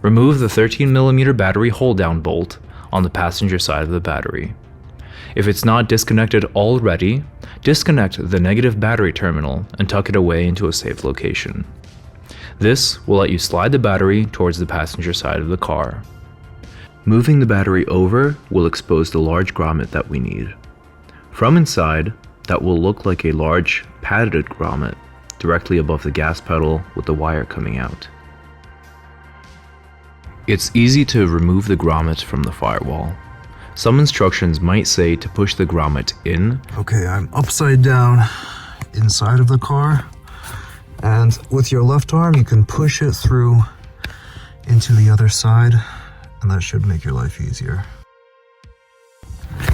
Remove the 13mm battery hold-down bolt on the passenger side of the battery. If it's not disconnected already, disconnect the negative battery terminal and tuck it away into a safe location. This will let you slide the battery towards the passenger side of the car. Moving the battery over will expose the large grommet that we need. From inside, that will look like a large padded grommet directly above the gas pedal with the wire coming out. It's easy to remove the grommet from the firewall. Some instructions might say to push the grommet in. Okay, I'm upside down inside of the car, and with your left arm you can push it through into the other side, and that should make your life easier.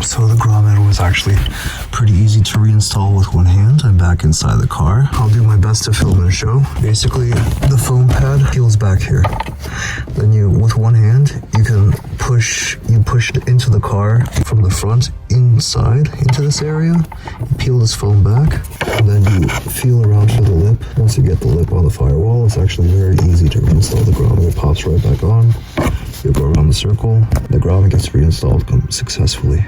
So the grommet was actually pretty easy to reinstall with one hand. I'm back inside the car. I'll do my best to film and show. Basically, the foam pad peels back here. Then with one hand, you push it into the car from the front inside into this area. You peel this foam back, and then you feel around for the lip. Once you get the lip on the firewall, it's actually very easy to reinstall the grommet. It pops right back on. You go around the circle, the grommet gets reinstalled successfully.